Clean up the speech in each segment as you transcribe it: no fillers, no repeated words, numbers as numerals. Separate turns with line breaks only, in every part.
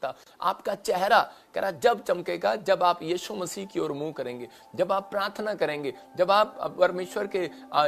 आपका चेहरा कह रहा जब चमकेगा जब आप यीशु मसीह की ओर मुंह करेंगे, जब आप प्रार्थना करेंगे, जब आप परमेश्वर के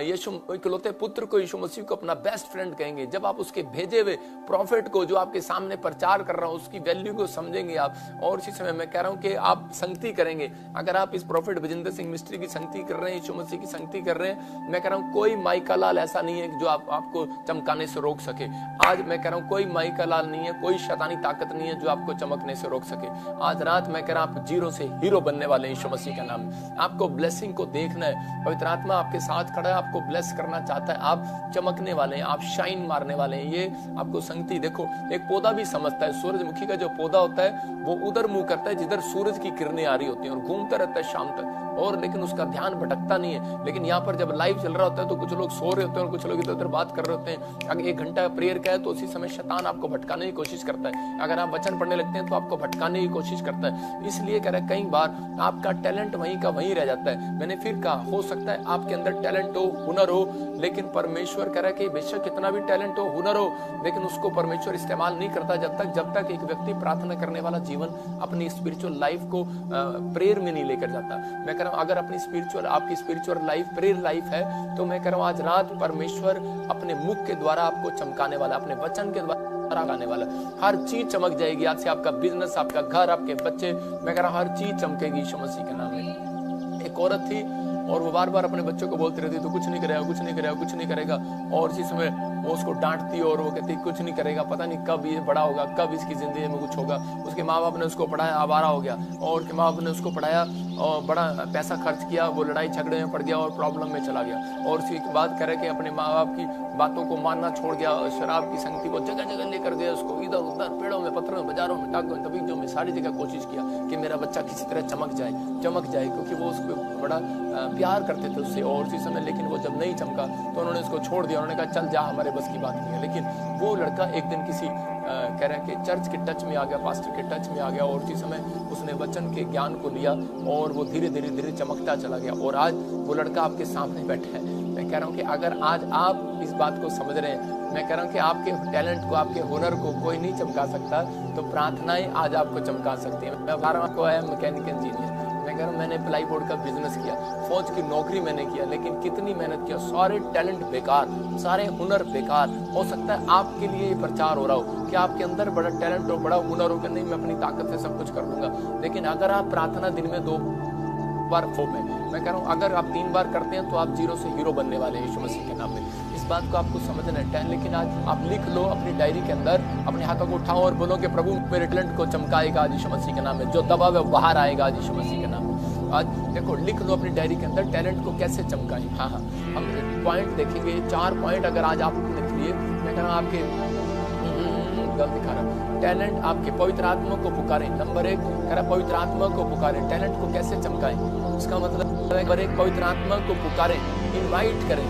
यीशु इकलौते पुत्र को यीशु मसीह को अपना बेस्ट फ्रेंड कहेंगे, जब आप उसके भेजे हुए प्रॉफिट को जो आपके सामने प्रचार कर रहा हूं उसकी वैल्यू को समझेंगे आप। और इसी समय मैं कह रहा हूं कि आप संगति करेंगे। अगर आप इस प्रॉफिट विजेंद्र सिंह मिस्ट्री की संगति कर रहे हैं, यीशु मसीह की संगति कर रहे हैं, मैं कह रहा हूं कोई माई का लाल ऐसा नहीं है जो आपको चमकाने से रोक सके। आज मैं कह रहा हूं कोई माई का लाल नहीं है, कोई शैतानी ताकत नहीं है जो आपको चमकने से रोक सके। आज रात मैं कह रहा हूं आप जीरो से हीरो बनने वाले हैं यीशु मसीह का नाम में। आपको ब्लेसिंग को देखना है, पवित्र आत्मा आपके साथ खड़ा है, आपको ब्लेस करना चाहता है। आप चमकने वाले हैं, आप शाइन मारने वाले हैं। ये आपको संगति देखो, एक पौधा भी समझता है, सूरजमुखी का जो पौधा होता है वो उधर मुंह करता है जिधर सूरज की किरणें आ रही होती हैं और घूमता रहता है शाम तक, और लेकिन उसका ध्यान भटकता नहीं है। लेकिन यहाँ पर जब लाइव चल रहा होता है तो कुछ लोग सो रहे होते हैं और कुछ लोग इधर उधर बात कर रहे होते हैं। अगर 1 घंटा प्रेयर का है तो उसी समय शैतान आपको भटकाने की कोशिश करता है। अगर आप वचन पढ़ने लगते हैं तो आपको भटकाने की कोशिश करता है। इसलिए कह रहा है कई बार आपका टैलेंट वहीं का वहीं रह जाता है। मैंने फिर कहा, हो सकता है आपके अंदर टैलेंट हो, हुनर हो, लेकिन परमेश्वर कह रहा है कि बेशक कितना भी टैलेंट हो, हुनर हो, लेकिन उसको परमेश्वर इस्तेमाल नहीं करता जब तक एक व्यक्ति प्रार्थना करने वाला जीवन अपनी स्पिरिचुअल लाइफ को प्रेयर में नहीं लेकर जाता। मैं कह रहा हूं अगर अपनी आपकी स्पिरिचुअल लाइफ प्रेयर लाइफ है तो मैं कह रहा हूं आज रात परमेश्वर अपने मुख के द्वारा आपको चमकाने वाला, अपने वचन के द्वारा आने वाला। हर चीज चमक जाएगी आज से, आपका बिजनेस, आपका घर, आपके बच्चे, मैं कह रहा हूं हर चीज चमकेगी यीशु मसीह के नाम में। एक औरत थी और वो बार बार अपने बच्चों को बोलती रहती तो कुछ नहीं करेगा, कुछ नहीं करेगा, कुछ नहीं करेगा, और इसी समय वो उसको डांटती और वो कहती कुछ नहीं करेगा, पता नहीं कब ये बड़ा होगा, कब इसकी जिंदगी में कुछ होगा। उसके माँ बाप ने उसको पढ़ाया, आवारा हो गया, और उसके माँ बाप ने उसको पढ़ाया और बड़ा पैसा खर्च किया, वो लड़ाई झगड़े में पड़ गया और प्रॉब्लम में चला गया। और उसके बाद करे कि अपने माँ बाप की बातों को मानना छोड़ गया, शराब की संगति को जगह जगह लेकर गया, उसको इधर उधर पेड़ों में, पत्थरों में, बाजारों में, टाकों में, तबीजों में, सारी जगह कोशिश किया कि मेरा बच्चा किसी तरह चमक जाए, क्योंकि वो उसको बड़ा प्यार करते थे उससे। और उसी समय लेकिन वो जब नहीं चमका तो उन्होंने उसको छोड़ दिया। उन्होंने कहा चल जा, हमारे बस की बात नहीं है। लेकिन वो लड़का एक दिन किसी कह रहे हैं कि चर्च के टच में आ गया, पास्टर के टच में आ गया, और उसी समय उसने वचन के ज्ञान को लिया और वो धीरे धीरे धीरे चमकता चला गया। और आज वो लड़का आपके सामने बैठा है। मैं कह रहा हूँ कि अगर आज आप इस बात को समझ रहे हैं, मैं कह रहा हूँ कि आपके टैलेंट को, आपके हुनर को कोई नहीं चमका सकता, तो प्रार्थनाएं आज आपको चमका सकती है। मैं 12वां को आया मैकेनिकल इंजीनियर, मैं कह रहा हूँ मैंने प्लाई बोर्ड का बिजनेस किया, फौज की नौकरी मैंने किया, लेकिन कितनी मेहनत किया, सारे टैलेंट बेकार, सारे हुनर बेकार। हो सकता है आपके लिए ये प्रचार हो रहा हो कि आपके अंदर बड़ा टैलेंट हो, बड़ा हुनर हो कि नहीं मैं अपनी ताकत से सब कुछ कर लूंगा। लेकिन अगर आप प्रार्थना दिन में 2 बार मैं कह रहा हूँ अगर आप 3 बार करते हैं तो आप जीरो से हीरो बनने वाले हैं यीशु मसीह के नाम में। इस बात को आपको समझना है। लेकिन आज आप लिख लो अपनी डायरी के अंदर, अपने हाथों को उठाओ और बोलो कि प्रभु मेरे टैलेंट को चमकाएगा आज यीशु मसीह के नाम में, जो दबा है बाहर आएगा आज यीशु मसीह के नाम में। आज देखो, लिख लो अपनी डायरी के अंदर टैलेंट को कैसे चमकाएं। हाँ, हम पॉइंट देखेंगे, 4 पॉइंट अगर आज आप लिख लिए, मैं कह रहा हूँ आपके गलत दिखा रहा। टैलेंट आपके पवित्र आत्मा को पुकारें। नंबर 1 कह रहा पवित्र आत्मा को पुकारें। टैलेंट को कैसे चमकाएं? उसका मतलब नंबर 1 पवित्र आत्मा को पुकारें, इनवाइट करें।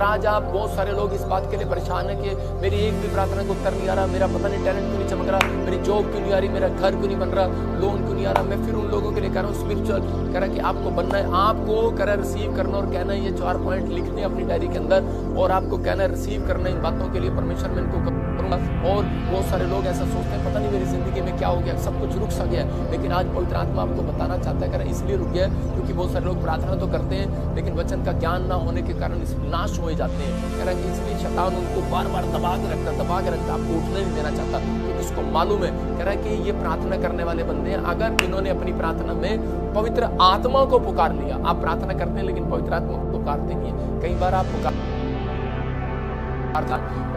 आज आप बहुत सारे लोग इस बात के लिए परेशान है कि मेरी एक भी प्रार्थना को उत्तर नहीं आ रहा, मेरा पता नहीं टैलेंट क्यों नहीं चमक रहा, मेरी जॉब क्यों नहीं आ रही, मेरा घर क्यों नहीं बन रहा, लोन क्यों नहीं आ रहा। मैं फिर उन लोगों के लिए कह रहा हूँ स्पिरिचुअल कह रहा कि आपको बनना है, आपको कह रहा रिसीव करना और कहना है। ये 4 पॉइंट लिखने अपनी डायरी के अंदर और आपको कहना है रिसीव करना इन बातों के लिए परमेश्वर में इनको करूंगा। और बहुत सारे लोग ऐसा सोचते हैं पता नहीं मेरी जिंदगी में क्या हो गया, सब कुछ रुक सा गया है। लेकिन आज पवित्र आत्मा आपको बताना चाहता है, कह रहा इसलिए रुक गया है क्योंकि बहुत सारे लोग प्रार्थना तो करते हैं लेकिन वचन का ज्ञान ना होने के कारण नाश हो जाते हैं। कह रहा है इसलिए शैतान उनको बार बार दबा के रखता, आपको उठने नहीं देना चाहता, क्योंकि उसको मालूम है। कह रहा है कि ये प्रार्थना करने वाले बंदे हैं, अगर इन्होंने अपनी प्रार्थना में पवित्र आत्मा को पुकार लिया। आप प्रार्थना करते हैं लेकिन पवित्र आत्मा को पुकारते नहीं है। कई बार आप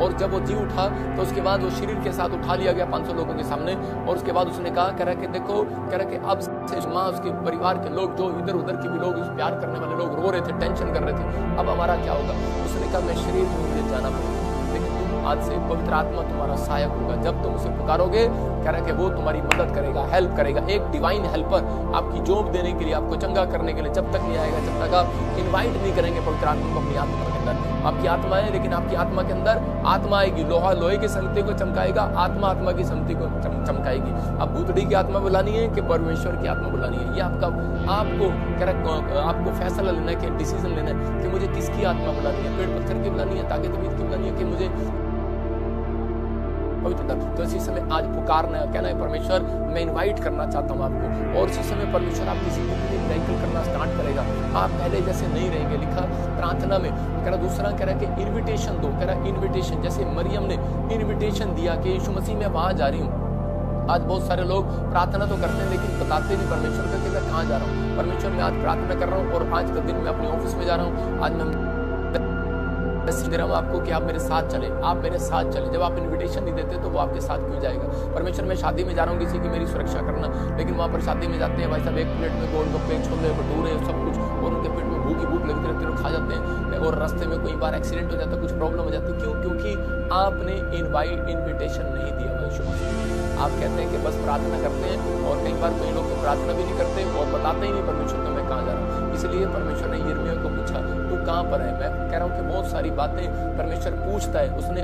और जब वो जी उठा तो उसके बाद वो शरीर के साथ उठा लिया गया 500 लोगों के सामने, और उसके बाद उसने कहा, कह रहा कि देखो, कह रहा कि अब से माँ, उसके परिवार के लोग, जो इधर उधर के भी लोग, उस प्यार करने वाले लोग रो रहे थे, टेंशन कर रहे थे, अब हमारा क्या होगा। उसने कहा मैं शरीर में मुझे जाना पड़ेगा, लेकिन तुम आज से पवित्र आत्मा तुम्हारा सहायक होगा। जब तुम उसे पुकारोगे, कह रहा कि वो तुम्हारी मदद करेगा, हेल्प करेगा। एक डिवाइन हेल्पर आपकी जॉब देने के लिए, आपको चंगा करने के लिए जब तक नहीं आएगा, जब तक आप इन्वाइट नहीं करेंगे पवित्र आत्मा को अपनी आत्मा अंदर। आपकी आत्मा है, लेकिन आपकी आत्मा के अंदर आत्मा आएगी, लोहा लोहे की संगति को चमकाएगा, आत्मा आत्मा की संगति को चमकाएगी। अब भूतड़ी की आत्मा बुलानी है कि परमेश्वर की आत्मा बुलानी है, ये आपको फैसला लेना है कि डिसीजन लेना है कि मुझे किसकी आत्मा बुलानी है, पेड़ पत्थर की बुलानी है, ताकत तबीयत की बुलानी है, कि मुझे पवित्रता। तो इसी समय आज पुकारना है, कहना है परमेश्वर मैं इनवाइट करना चाहता हूँ आपको, और इसी समय परमेश्वर आपकी जिंदगी में मिरेकल करना स्टार्ट करेगा। आप पहले जैसे नहीं रहेंगे। लिखा प्रार्थना में कह रहा, दूसरा कह रहा कि इन्विटेशन दो, कह रहा इन्विटेशन, जैसे मरियम ने इन्विटेशन दिया कि यीशु मसीह मैं वहां जा रही हूँ। आज बहुत सारे लोग प्रार्थना तो करते हैं लेकिन बताते नहीं परमेश्वर को कि मैं कहाँ जा रहा हूँ। परमेश्वर मैं आज प्रार्थना कर रहा हूँ और आज का दिन मैं अपने ऑफिस में जा रहा हूँ, आज मैं दे रहा हूँ आपको कि आप मेरे साथ चले, आप मेरे साथ चले। जब आप इनविटेशन नहीं देते तो वो आपके साथ क्यों जाएगा। परमेश्वर मैं शादी में जा रहा हूँ, किसी की मेरी सुरक्षा करना, लेकिन वहाँ पर शादी में जाते हैं भाई साहब, एक प्लेट में गोलगप्पे, छोले भटूरे सब कुछ, और उनके पेट में भूख लगती रहती है, खा जाते हैं, और रास्ते में कोई बार एक्सीडेंट हो जाता है, कुछ प्रॉब्लम हो जाती है। क्यों? क्योंकि आपने इन्विटेशन नहीं दिया। आप कहते हैं कि बस प्रार्थना करते हैं, और कई बार कई लोग तो प्रार्थना भी नहीं करते और बताते ही नहीं परमेश्वर को मैं कहाँ जा रहा हूँ। इसलिए परमेश्वर ने यिर्मयाह को पूछा तू कहाँ पर है। मैं कह रहा हूँ कि बहुत सारी बातें परमेश्वर पूछता है। उसने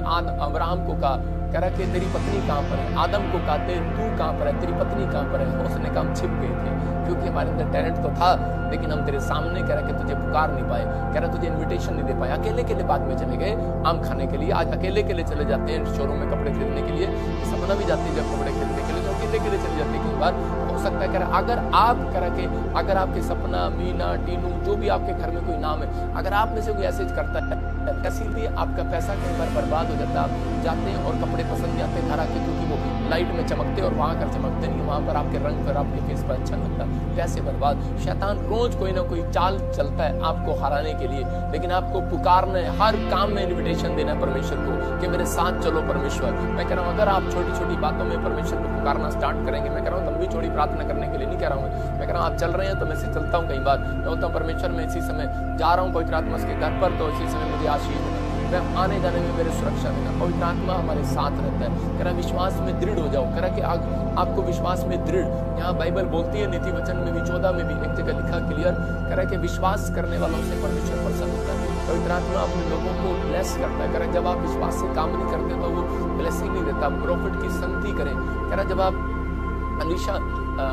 अब्राहम को कहा, कह रहा कि तेरी पत्नी कहाँ पर है। आदम को कहा तू कहाँ पर है, तेरी पत्नी कहाँ पर है। उसने कहा हम छिप गए थे, क्योंकि हमारे अंदर टैलेंट तो था, लेकिन हम तेरे सामने कह रहा कि तुझे पुकार नहीं पाए, कह रहा तुझे इन्विटेशन नहीं दे पाए। अकेले के लिए बाद में चले गए आम खाने के लिए। आज अकेले के लिए चले जाते हैं शोरूम में कपड़े खरीदने के लिए, सपना भी जाती है जब कपड़े खरीदने के लिए, तो अकेले के लिए चले जाते हैं। कई बार हो सकता है, कह रहा अगर आप कह रहा कि अगर आपके सपना, मीना, टीनू, जो भी आपके घर में कोई नाम है, अगर आप में से कोई ऐसे करता है, इसीलिए आपका पैसा कई बार बर्बाद हो जाता है। आप जाते हैं और कपड़े पसंद नहीं आते घर आके, क्योंकि वो लाइट में चमकते और वहां कर चमकते नहीं, वहां पर आपके रंग पर, आपके फेस पर अच्छा लगता, पैसे बर्बाद। शैतान रोज कोई ना कोई चाल चलता है आपको हराने के लिए, लेकिन आपको पुकारना है, हर काम में इन्विटेशन देना है परमेश्वर को कि मेरे साथ चलो परमेश्वर। मैं कह रहा हूँ अगर आप छोटी छोटी बातों में परमेश्वर को पुकारना स्टार्ट करेंगे, मैं कह रहा हूँ लंबी चौड़ी प्रार्थना करने के लिए नहीं कह रहा हूँ, मैं कह रहा हूँ आप चल रहे हैं तो मैं से चलता हूँ। कई बार मैं बोलता हूँ परमेश्वर मैं इसी समय जा रहा हूँ पवित्र आत्मा के घर पर, तो इसी समय मुझे आशीष देना, मैं आने जाने में मेरे सुरक्षा देना। पवित्र आत्मा हमारे साथ रहता है। कह रहा विश्वास में दृढ़ हो जाओ, कह रहा कि आपको विश्वास में दृढ़, यहाँ बाइबल बोलती है नीति वचन में भी 14 में भी एक जगह लिखा क्लियर, कह रहा कि विश्वास करने वालों से परमेश्वर प्रसन्न होता है। पवित्र आत्मा अपने लोगों को ब्लेस करता है। कह रहा जब आप विश्वास से काम नहीं करते तो वो ब्लेसिंग नहीं देता। प्रॉफिट की संगति करें, कह रहा जब आप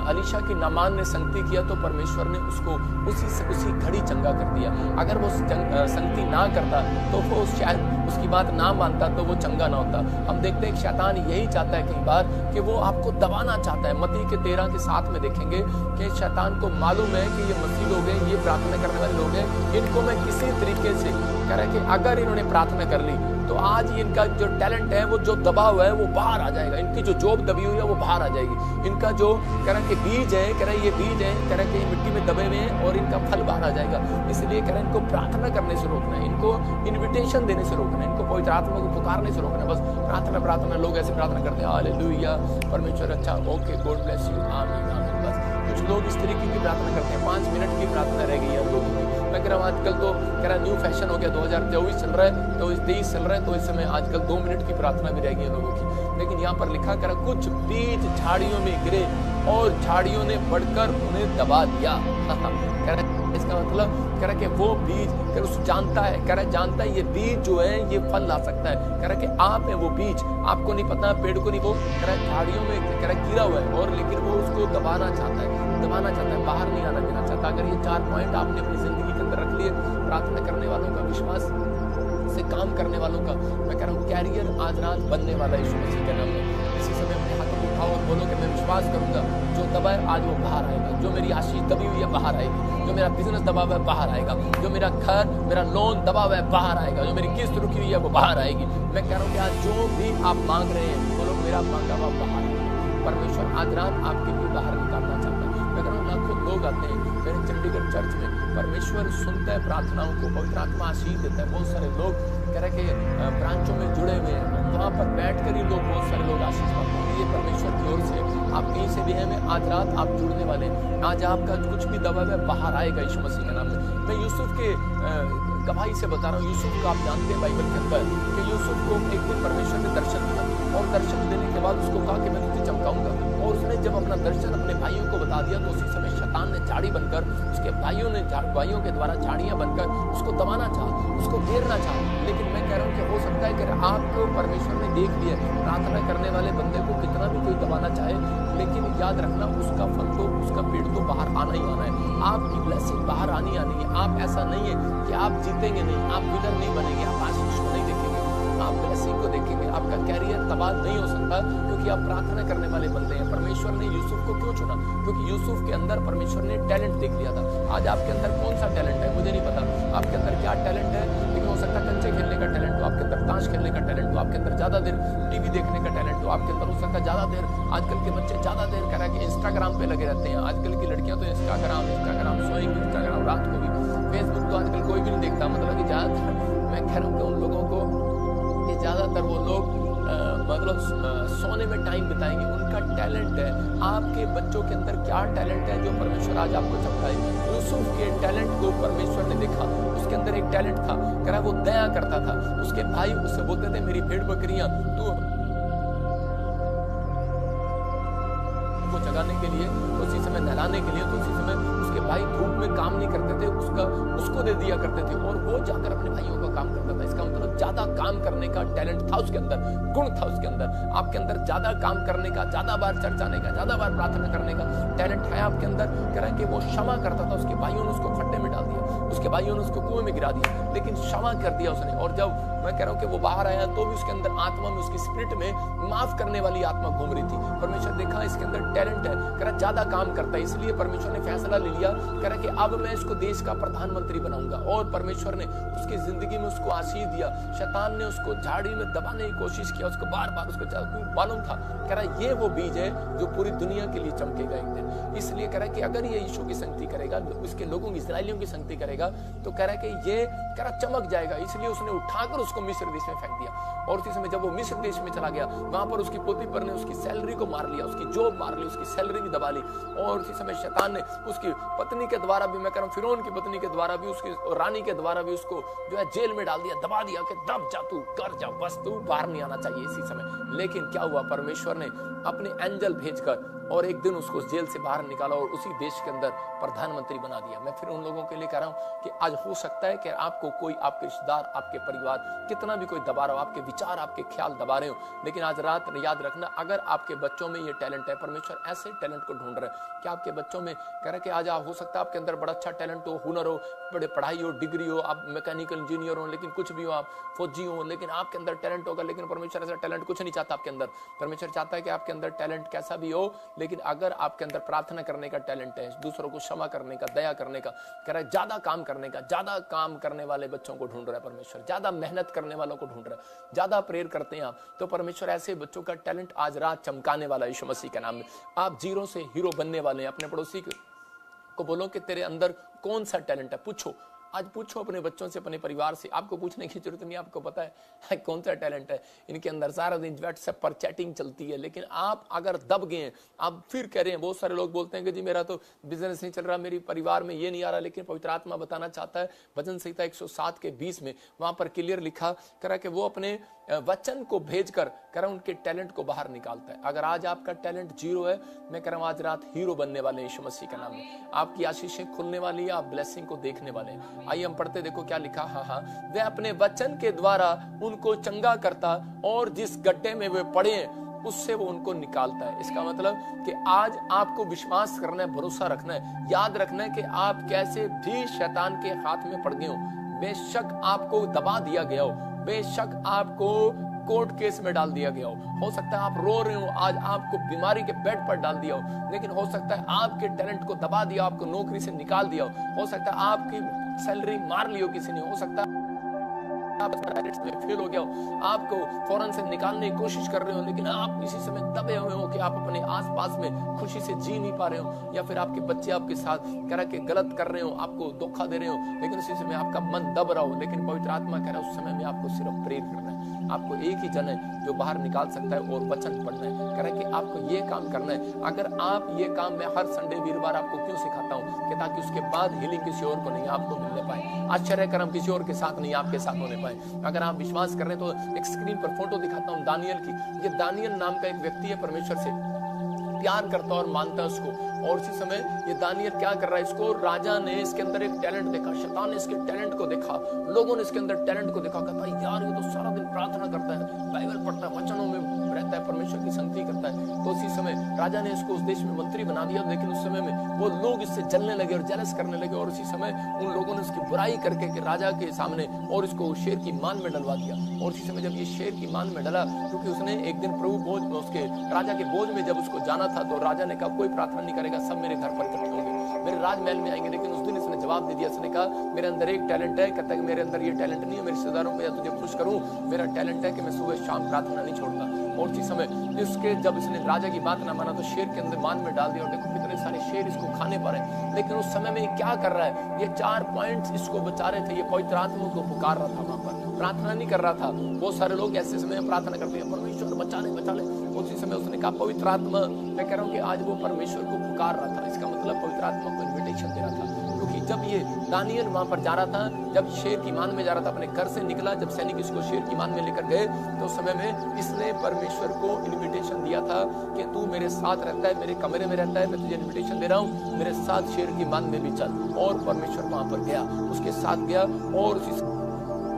अलीशा की नामान ने संगति किया तो परमेश्वर ने उसको उसी घड़ी चंगा कर दिया। अगर वो संगति ना करता तो वो शायद उसकी बात ना मानता तो वो चंगा ना होता। हम देखते हैं शैतान यही चाहता है कई बार कि वो आपको दबाना चाहता है। मत्ती के 13 के 7 में देखेंगे कि शैतान को मालूम है कि ये मसीह लोग हैं, ये प्रार्थना करने वाले लोग हैं, इनको मैं किसी तरीके से कह रहा है कि अगर इन्होंने प्रार्थना कर ली तो आज इनका जो टैलेंट है, वो जो दबा हुआ है वो बाहर आ जाएगा। इनकी जो जॉब दबी हुई है वो बाहर आ जाएगी। इनका जो कह रहा कि बीज है, कह रहा ये बीज है, कह रहा कि मिट्टी में दबे हुए हैं और इनका फल बाहर आ जाएगा। इसलिए कह रहा इनको प्रार्थना करने से रोकना है, इनको इन्विटेशन देने से रोकना है, इनको पवित्र आत्मा को पुकारने से रोकना है। बस प्रार्थना लोग ऐसे प्रार्थना करते हैं हालेलुया परमेश्वर अच्छा, ओके गॉड ब्लेस यू, आमीन आमीन। बस कुछ लोग इस तरीके की प्रार्थना करते हैं, 5 मिनट की प्रार्थना रह गई है लोगों की। मैं कह रहा हूँ आजकल तो कह रहा न्यू फैशन हो गया, 2024 चल रहा है तो 23 चल रहा है, तो इस समय आजकल 2 मिनट की प्रार्थना भी रह गई है लोगों की। लेकिन यहाँ पर लिखा कर कुछ बीज झाड़ियों में गिरे और झाड़ियों ने बढ़कर उन्हें दबा दिया। कह रहा इसका मतलब कह रहा कि वो बीज कह उस जानता है, कह रहा जानता है ये बीज जो है ये फल ला सकता है। कह रहा कि आप है वो बीज, आपको नहीं पता, पेड़ को नहीं, वो कह रहा झाड़ियों में कह रहा गिरा हुआ है और लेकिन वो उसको दबाना चाहता है, बाहर नहीं आना देना चाहता। अगर ये 4 पॉइंट आपने अपनी जिंदगी के अंदर रख लिए, प्रार्थना करने वालों का, विश्वास से काम करने वालों का, मैं कह रहा हूँ कैरियर आज रात बनने वाला है यीशु मसीह के नाम में। इसी समय अपने हाथों को उठाओ और बोलो कि मैं विश्वास करूंगा जो दबा है आज वो बाहर आएगा, जो मेरी आशीष दबी हुई है बाहर आएगी, जो मेरा बिजनेस दबा हुआ है बाहर आएगा, जो मेरा घर, मेरा लोन दबा हुआ है बाहर आएगा, जो मेरी किस्त रुकी हुई है वो बाहर आएगी। मैं कह रहा हूँ कि आज जो भी आप मांग रहे हैं बोलो मेरा मांगा हुआ बाहर आएगा। परमेश्वर आज रात आपके लिए बाहर निकालना चाहता है। मैं कह रहा हूँ लाखों लोग आते हैं मेरे चंडीगढ़ चर्च में, परमेश्वर सुनता है प्रार्थनाओं को, पवित्र आत्मा आशीष देता है। बहुत सारे लोग कह रहे कि ब्रांचों में जुड़े हुए हैं, वहाँ पर बैठकर ही लोग, बहुत सारे लोग आशीष पाते हैं। ये परमेश्वर की ओर से आप कहीं से भी हैं, मैं आज रात आप जुड़ने वाले, आज आपका कुछ भी दबा हुआ बाहर आएगा यीशु मसीह के नाम में। मैं यूसुफ के गवाही से बता रहा हूँ। यूसुफ को आप जानते हैं बाइबल के अंदर कि यूसुफ को एक दिन परमेश्वर ने दर्शन दिया और दर्शन देने के बाद उसको कहा कि मैं तुझे चमकाऊंगा, और उसने जब अपना दर्शन अपने भाइयों को बता दिया तो उसी समय शैतान ने झाड़ी बनकर उसके भाइयों के द्वारा झाड़ियां बनकर उसको दबाना चाहा, उसको घेरना चाहो, लेकिन मैं कह रहा हूँ कि हो सकता है कि आपको परमेश्वर ने देख लिया, प्रार्थना करने वाले बंदे को कितना भी कोई दबाना चाहे, लेकिन याद रखना उसका फल तो, उसका पेड़ तो बाहर आना ही आना है। आपकी ब्लेसिंग बाहर आनी आनी है। आप ऐसा नहीं है कि आप जीतेंगे नहीं, आप विनर नहीं बनेंगे, आप आशीष को नहीं देखेंगे, आप ब्लेसिंग को देखेंगे। आपका कैरियर तबाह नहीं हो सकता, क्योंकि आप प्रार्थना करने वाले बंदे हैं। परमेश्वर ने यूसुफ को क्यों चुना? क्योंकि यूसुफ के अंदर परमेश्वर ने टैलेंट देख लिया था। आज आपके अंदर कौन सा टैलेंट है मुझे नहीं पता, आपके अंदर क्या टैलेंट है, लेकिन हो सकता है कंचे खेलने का टैलेंट हो, आपके अंदर ताश खेलने का टैलेंट हो, आपके अंदर ज्यादा देर टीवी देखने का टैलेंट हो, आपके अंदर हो सकता है ज्यादा देर, आजकल के बच्चे ज्यादा देर कह रहा है कि इंस्टाग्राम पे लगे रहते हैं। आजकल की लड़कियां तो इंस्टाग्राम सोएंगी, इंस्टाग्राम रात को भी, फेसबुक तो आजकल कोई भी नहीं देखता। मतलब कि ज्यादातर मैं कह रहा हूँ कि उन लोगों को, ये ज्यादातर वो लोग मतलब सोने में टाइम बिताएंगे। उनका टैलेंट है। आपके बच्चों के अंदर क्या टैलेंट है जो परमेश्वर आज आपको चमकाए? यूसुफ के टैलेंट को परमेश्वर ने देखा, उसके अंदर एक टैलेंट था, कह रहा वो दया करता था। उसके भाई उससे बोलते थे मेरी भेड़ बकरियां तू को जगाने के लिए, उसी समय नहलाने के लिए, तो उसी समय उसके भाई धूप में काम नहीं करते थे, उसको दे दिया करते थे और वो जाकर अपने भाइयों का काम करता था। इसका मतलब ज्यादा काम करने का टैलेंट था उसके अंदर, गुण था उसके अंदर। आपके अंदर ज्यादा काम करने का, ज्यादा बार चर्च जाने का, ज्यादा बार प्रार्थना करने का टैलेंट है आपके अंदर। कह रहा है कि वो क्षमा करता था। उसके भाइयों ने उसको खड्डे में डाल दिया, उसके भाइयों ने उसको कुएं में गिरा दिया, लेकिन क्षमा कर दिया उसने। और जब मैं कह रहा हूँ कि वो बाहर आया तो भी उसके अंदर आत्मा में, उसकी स्पिरिट में माफ करने वाली आत्मा घूम रही थी। परमेश्वर देखा इसके अंदर टैलेंट है, कह रहा ज्यादा काम करता है, इसलिए परमेश्वर ने फैसला ले लिया, कह रहा कि अब मैं इसको देश का प्रधानमंत्री बनाऊंगा। और परमेश्वर ने उसकी जिंदगी में उसको आशीष दिया। शैतान ने उसको झाड़ी में दबाने की कोशिश किया, उसको बार बार, उसको मालूम था, कह रहा ये वो बीज है जो पूरी दुनिया के लिए चमकेगा एक दिन। इसलिए कह रहा कि अगर ये यीशु की संगति करेगा, इसके लोगों की, इस्राएलियों की संगति करेगा, तो कह रहा कि ये कह रहा चमक जाएगा। इसलिए उसने उठाकर उसको मिस्र देश में फेंक दिया। और उसी समय जब वो मिस्र देश में चला गया, वहां पर उसकी पोतीपर ने उसकी सैलरी को मार लिया, उसकी जॉब मार ली, उसकी सैलरी भी दबा ली। और उसी समय शैतान ने उसकी पत्नी के द्वारा भी, मैं कह रहा हूं फिरौन की पत्नी के द्वारा भी, उसकी रानी के द्वारा भी उसको जो है जेल में डाल दिया, दबा दिया कि दब जा, तू कर जा, बस तू बाहर नहीं आना चाहिए इसी समय। लेकिन क्या हुआ? परमेश्वर ने अपने एंजल भेजकर और एक दिन उसको जेल से बाहर निकाला और उसी देश के अंदर प्रधानमंत्री बना दिया। मैं फिर उन लोगों के लिए कह रहा हूं कि आज हो सकता है कि आपको कोई, आपके रिश्तेदार, आपके परिवार, कितना भी कोई दबा रहा हो, आपके विचार, आपके ख्याल दबा रहे हो, लेकिन आज रात याद रखना, अगर आपके बच्चों में ये टैलेंट है, परमेश्वर ऐसे टैलेंट को ढूंढ रहा है कि आपके बच्चों में, कह रहे कि आज हो सकता है आपके अंदर बड़ा अच्छा टैलेंट हो, हुनर हो, बड़े पढ़ाई हो, डिग्री हो, आप मैकेनिकल इंजीनियर हो, लेकिन कुछ भी हो, आप फौजी हो, लेकिन आपके अंदर टैलेंट होगा। लेकिन परमेश्वर ऐसा टैलेंट कुछ नहीं चाहता आपके अंदर। परमेश्वर चाहता है कि आपके अंदर टैलेंट कैसा भी हो, लेकिन अगर आपके अंदर प्रार्थना करने का टैलेंट है, दूसरों को क्षमा करने का, दया करने का, कह रहा है ज्यादा काम करने का, ज्यादा काम करने वाले बच्चों को ढूंढ रहा है परमेश्वर, ज्यादा मेहनत करने वालों को ढूंढ रहा है, ज्यादा प्रेयर करते हैं आप, तो परमेश्वर ऐसे बच्चों का टैलेंट आज रात चमकाने वाला यीशु मसीह के नाम में। आप जीरो से हीरो बनने वाले हैं। अपने पड़ोसी को बोलो कि तेरे अंदर कौन सा टैलेंट है, पूछो, आज पूछो अपने बच्चों से, अपने परिवार से। आपको पूछने की जरूरत नहीं, आपको पता है कौन सा टैलेंट है इनके अंदर। सारा दिन व्हाट्सएप पर चैटिंग चलती है, लेकिन आप अगर दब गए हैं, आप फिर कह रहे हैं, बहुत सारे लोग बोलते हैं कि जी मेरा तो बिजनेस नहीं चल रहा, मेरी परिवार में ये नहीं आ रहा, लेकिन पवित्र आत्मा बताना चाहता है, भजन संहिता 107 के 20 में वहां पर क्लियर लिखा करा कि वो अपने वचन को भेजकर करा उनके टैलेंट को बाहर निकालता है। अगर आज आपका टैलेंट जीरो है, मैं कह रहा हूं आज रात हीरो बनने वाले हैं यीशु मसीह के नाम में। आपकी आशीषें खुलने वाली है, आप ब्लेसिंग को देखने वाले हैं। आइए हम पढ़ते, देखो क्या लिखा। हाँ, वे अपने वचन के द्वारा उनको चंगा करता और जिस गड्ढे में वे पड़े उससे वो उनको निकालता है। इसका मतलब कि आज आपको विश्वास करना है, भरोसा रखना है, याद रखना है कि आप कैसे भी शैतान के हाथ में पड़ गए हो, बेशक आपको दबा दिया गया हो, बेशक आपको कोर्ट केस में डाल दिया गया हो सकता है आप रो रहे हो, आज आपको बीमारी के बेड पर डाल दिया हो, लेकिन हो सकता है आपके टैलेंट को दबा दिया, आपको नौकरी से निकाल दिया हो सकता है आपकी सैलरी मार ली हो किसी ने, हो सकता है आप में फेल हो गया हो, आपको फौरन से निकालने की कोशिश कर रहे हो, लेकिन आप इसी समय दबे हुए हो कि आप अपने आसपास में खुशी से जी नहीं पा रहे हो, या फिर आपके बच्चे आपके साथ कह रहा कि गलत कर रहे हो, आपको धोखा दे रहे हो, लेकिन उसी समय आपका मन दब रहा हो, लेकिन पवित्र आत्मा कह रहा है उस समय में आपको सिर्फ प्रेयर करना है। आपको एक ही जन है जो बाहर निकाल सकता है और वचन पढ़ना है। कह रहा है कि आपको ये काम करना है। अगर आप ये काम, मैं हर संडे वीरवार आपको क्यों सिखाता हूँ कि ताकि उसके बाद हीलिंग किसी और को नहीं आपको मिलने पाए, आश्चर्य कर्म किसी और के साथ नहीं आपके साथ होने पाए। अगर आप विश्वास कर रहे हैं तो एक स्क्रीन पर फोटो दिखाता हूँ दानियल की। ये दानियल नाम का एक व्यक्ति है, परमेश्वर से प्यार करता और मानता है उसको, और उसी समय ये दानियल क्या कर रहा है, इसको राजा ने इसके अंदर एक टैलेंट देखा, शैतान ने इसके टैलेंट को देखा, लोगों ने इसके अंदर टैलेंट को देखा, कहता है यार ये तो सारा दिन प्रार्थना करता है, बाइबल पढ़ता है, वचनों में रहता है, परमेश्वर की संगति करता है। तो उसी समय राजा ने इसको उस देश में मंत्री बना दिया। लेकिन उस समय में वो लोग इससे जलने लगे और जेलस करने लगे, और उसी समय उन लोगों ने इसकी बुराई करके कि राजा के सामने और इसको शेर की मान में डलवा दिया। और उसी समय जब ये शेर की मान में डला, क्योंकि उसने एक दिन प्रभु बोझ में उसके राजा के बोझ में जब उसको जाना था, तो राजा ने कहा कोई प्रार्थना नहीं करेगा, सब मेरे घर पर इकट्ठे होंगे, मेरे राजमहल में आएंगे। लेकिन उस दिन इसने जवाब दे दिया, इसने कहा मेरे अंदर एक टैलेंट है, कहता है कि मेरे अंदर ये टैलेंट नहीं है मेरे रिश्तेदारों को या तुझे खुश करूं, मेरा टैलेंट है कि मैं सुबह शाम प्रार्थना नहीं छोड़ता। और उसी समय इसके जब इसने राजा की बात ना माना तो शेर के अंदर मान में डाल दिया, और देखो कितने सारे शेर इसको खाने पा रहे। लेकिन उस समय में क्या कर रहा है, ये 4 पॉइंट्स इसको बचा रहे थे। ये पवित्र आत्मा को पुकार रहा था, वहां पर प्रार्थना नहीं कर रहा था। बहुत सारे लोग ऐसे समय प्रार्थना करते हैं, परमेश्वर बचा ले बचा ले। उसी समय उसने कहा पवित्र आत्मा, मैं कह रहा हूँ कि आज वो परमेश्वर को पुकार रहा था। इसका मतलब पवित्र आत्मा को इन्विटेशन दे रहा था। क्योंकि जब ये दानियल वहां पर जा रहा था, जब शेर की मान में जा रहा था, अपने घर से निकला, जब सैनिक इसको शेर की मान में लेकर गए, तो उस समय में इसने परमेश्वर को इन्विटेशन दिया था कि तू मेरे साथ रहता है, मेरे कमरे में रहता है, मैं तुझे इन्विटेशन दे रहा हूँ, मेरे साथ शेर की मान में भी चल। और परमेश्वर वहां पर गया, उसके साथ गया, और उसी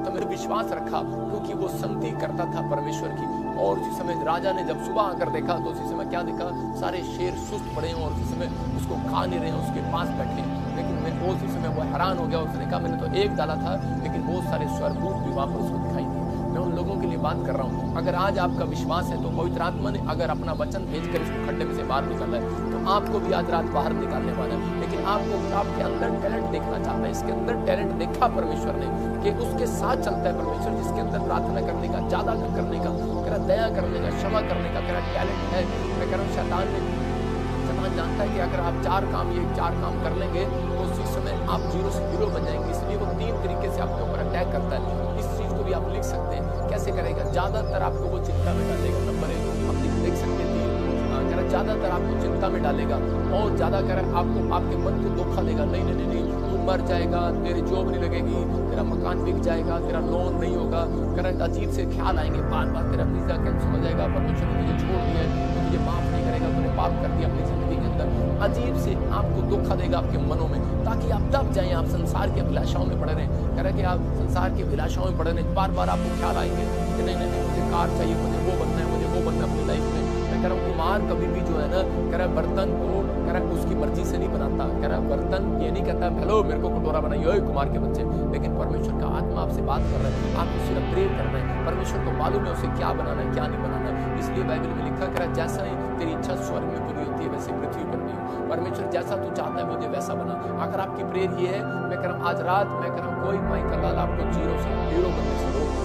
तो मेरे विश्वास रखा, क्योंकि वो संगति करता था परमेश्वर की। और उसी समय राजा ने जब सुबह आकर देखा, तो उसी समय क्या देखा, सारे शेर सुस्त पड़े हैं और उसी समय उसको खा नहीं रहे हैं, उसके पास बैठे। लेकिन मैं उसी समय वो हैरान हो गया, उसने कहा मैंने तो एक डाला था, लेकिन बहुत सारे स्वर्गदूत भी वहां पर उसको दिखाई दिए। मैं उन लोगों के लिए बात कर रहा हूँ, अगर आज आपका विश्वास है तो पवित्र आत्मा ने अगर अपना वचन भेजकर इसको खड्डे में से बाहर निकाला है, तो आपको भी आज रात बाहर निकालने वाला है। लेकिन आपको आपके अंदर टैलेंट देखना चाहता है, इसके अंदर टैलेंट देखा परमेश्वर ने कि उसके साथ चलता है परमेश्वर, जिसके अंदर प्रार्थना करने का, ज्यादा करने का, कह दया करने का, क्षमा करने का कह टैलेंट है। मैं कह रहा हूँ शैतान जानता है कि अगर आप 4 काम कर लेंगे तो उसी समय आप 0 से हीरो बन जाएंगे। इसलिए वो 3 तरीके से आपके ऊपर अटैक करता है। इस चीज को भी आप लिख सकते हैं, कैसे करेगा, ज्यादातर आपको वो चिंता में डालेगा। नंबर 1 आप लिख सकते हैं, ज्यादातर आपको चिंता में डालेगा, और ज्यादा कर आपको आपके मन को धोखा देगा। नहीं, तू मर जाएगा, तेरी जॉब नहीं लगेगी, तेरा मकान बिक जाएगा, तेरा लोन नहीं होगा, करंट अजीब से ख्याल आएंगे, बार बार तेरा वीजा कैंसिल हो जाएगा, परमेश्वर ने तुझे छोड़ दिया है, तो तुझे माफ नहीं करेगा, तूने पाप कर दिया अपनी जिंदगी के अंदर। अजीब से आपको धोखा देगा आपके मनों में, ताकि आप दब जाएं, आप संसार के अभिलाषाओं में पड़े रहें। कह रहे कि आप संसार के अभिलाषाओं में पड़े रहें, बार बार आपको ख्याल आएंगे कि नहीं, मुझे कार चाहिए, मुझे वो बनना है, मुझे वो बनना है अपनी लाइफ में। मैं कह रहा हूँ कुमार कभी भी जो है ना, कह रहा बर्तन को कह रहा उसकी मर्जी से नहीं बनाता। कह रहा बर्तन ये नहीं कहता हेलो मेरे को कटोरा बनाइए कुमार के बच्चे, लेकिन परमेश्वर का आत्मा आपसे बात कर रहा है, आपको सिर्फ प्रेयर कर रहे हैं। परमेश्वर को मालूम है उसे क्या बनाना है, क्या नहीं बनाना है। इसलिए बाइबल में लिखा कह रहा जैसा ही तेरी इच्छा स्वर्ग में पूरी होती है, वैसे पृथ्वी पर भी हो। परमेश्वर जैसा तू चाहता है मुझे वैसा बना। अगर आपकी प्रेयर ये है, मैं कह रहा हूँ आज रात मैं कह रहा हूँ कोई माई का लाल आपको 0 से हीरो बनने से रोक